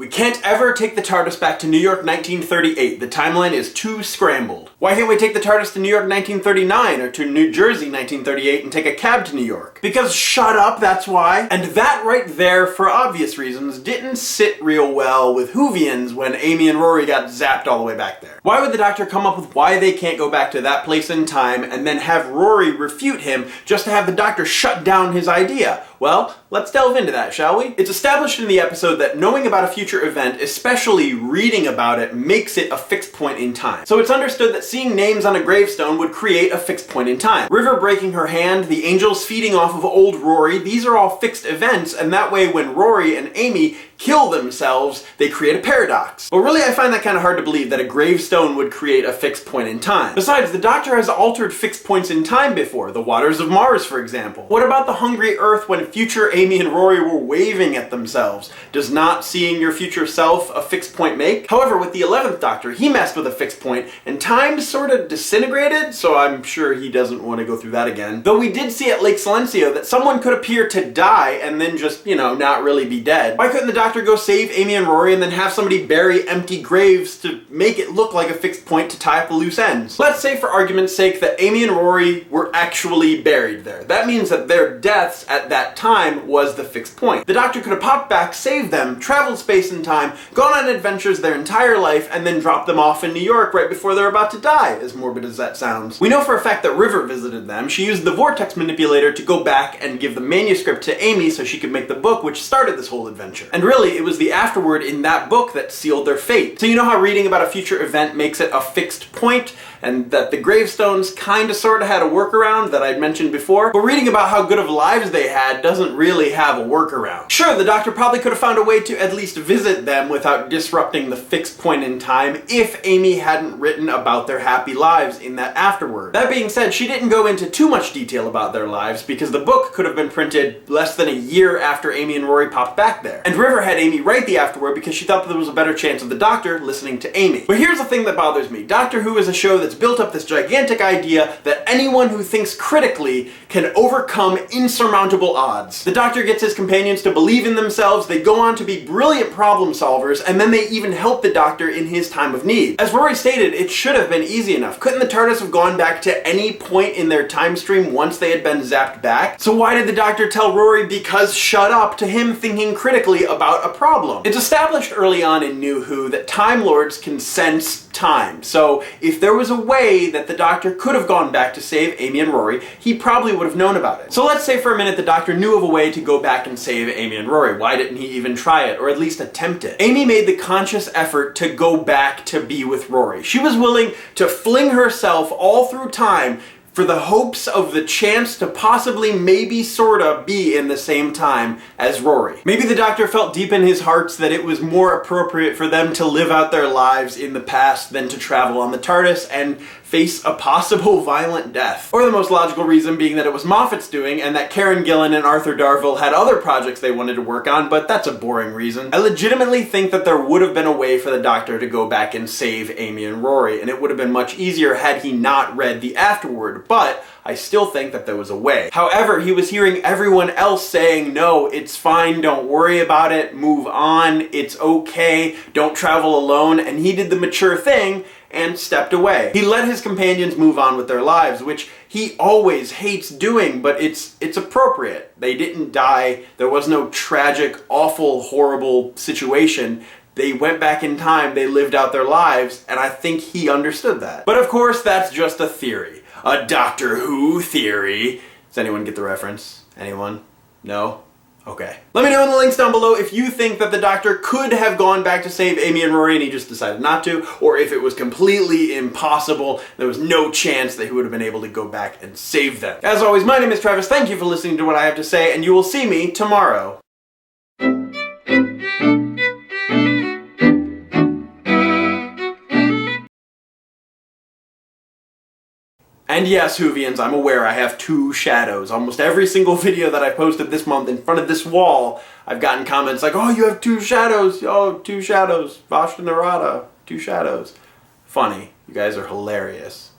We can't ever take the TARDIS back to New York 1938. The timeline is too scrambled. Why can't we take the TARDIS to New York 1939 or to New Jersey 1938 and take a cab to New York? Because shut up, that's why. And that right there, for obvious reasons, didn't sit real well with Whovians when Amy and Rory got zapped all the way back there. Why would the Doctor come up with why they can't go back to that place in time and then have Rory refute him just to have the Doctor shut down his idea? Well, let's delve into that, shall we? It's established in the episode that knowing about a future event, especially reading about it, makes it a fixed point in time. So it's understood that seeing names on a gravestone would create a fixed point in time. River breaking her hand, the angels feeding off of old Rory, these are all fixed events, and that way when Rory and Amy kill themselves, they create a paradox. But really, I find that kind of hard to believe that a gravestone would create a fixed point in time. Besides, the Doctor has altered fixed points in time before, the waters of Mars, for example. What about the hungry Earth when future Amy and Rory were waving at themselves? Does not seeing your future self a fixed point make? However, with the 11th Doctor, he messed with a fixed point, and time sort of disintegrated, so I'm sure he doesn't want to go through that again. Though we did see at Lake Silencio that someone could appear to die and then just, not really be dead. Why couldn't the Doctor go save Amy and Rory and then have somebody bury empty graves to make it look like a fixed point to tie up the loose ends? Let's say for argument's sake that Amy and Rory were actually buried there. That means that their deaths at that time was the fixed point. The Doctor could have popped back, saved them, traveled space and time, gone on adventures their entire life, and then dropped them off in New York right before they're about to die, as morbid as that sounds. We know for a fact that River visited them. She used the vortex manipulator to go back and give the manuscript to Amy so she could make the book which started this whole adventure. And really, it was the afterword in that book that sealed their fate. So you know how reading about a future event makes it a fixed point, and that the gravestones kinda sorta had a workaround that I'd mentioned before? But reading about how good of lives they had doesn't really have a workaround. Sure, the Doctor probably could have found a way to at least visit them without disrupting the fixed point in time if Amy hadn't written about their happy lives in that afterword. That being said, she didn't go into too much detail about their lives because the book could have been printed less than a year after Amy and Rory popped back there. And River had Amy write the afterword because she thought that there was a better chance of the Doctor listening to Amy. But here's the thing that bothers me. Doctor Who is a show that's built up this gigantic idea that anyone who thinks critically can overcome insurmountable odds. The Doctor gets his companions to believe in themselves, they go on to be brilliant problem solvers, and then they even help the Doctor in his time of need. As Rory stated, it should have been easy enough. Couldn't the TARDIS have gone back to any point in their time stream once they had been zapped back? So why did the Doctor tell Rory because shut up to him thinking critically about a problem? It's established early on in New Who that Time Lords can sense time. So if there was a way that the Doctor could have gone back to save Amy and Rory, he probably would have known about it. So let's say for a minute the Doctor knew of a way to go back and save Amy and Rory. Why didn't he even try it, or at least attempt it? Amy made the conscious effort to go back to be with Rory. She was willing to fling herself all through time for the hopes of the chance to possibly, maybe, sorta, be in the same time as Rory. Maybe the Doctor felt deep in his hearts that it was more appropriate for them to live out their lives in the past than to travel on the TARDIS and face a possible violent death. Or the most logical reason being that it was Moffat's doing and that Karen Gillan and Arthur Darvill had other projects they wanted to work on, but that's a boring reason. I legitimately think that there would have been a way for the Doctor to go back and save Amy and Rory, and it would have been much easier had he not read the afterword, but I still think that there was a way. However, he was hearing everyone else saying, no, it's fine, don't worry about it, move on, it's okay, don't travel alone, and he did the mature thing and stepped away. He let his companions move on with their lives, which he always hates doing, but it's appropriate. They didn't die, there was no tragic, awful, horrible situation. They went back in time, they lived out their lives, and I think he understood that. But of course, that's just a theory. A Doctor Who theory. Does anyone get the reference? Anyone? No? Okay. Let me know in the links down below if you think that the Doctor could have gone back to save Amy and Rory and he just decided not to, or if it was completely impossible, there was no chance that he would have been able to go back and save them. As always, my name is Travis, thank you for listening to what I have to say, and you will see me tomorrow. And yes, Whovians, I'm aware I have two shadows. Almost every single video that I posted this month in front of this wall, I've gotten comments like, oh, you have two shadows. Oh, two shadows. Vashta Narada, two shadows. Funny. You guys are hilarious.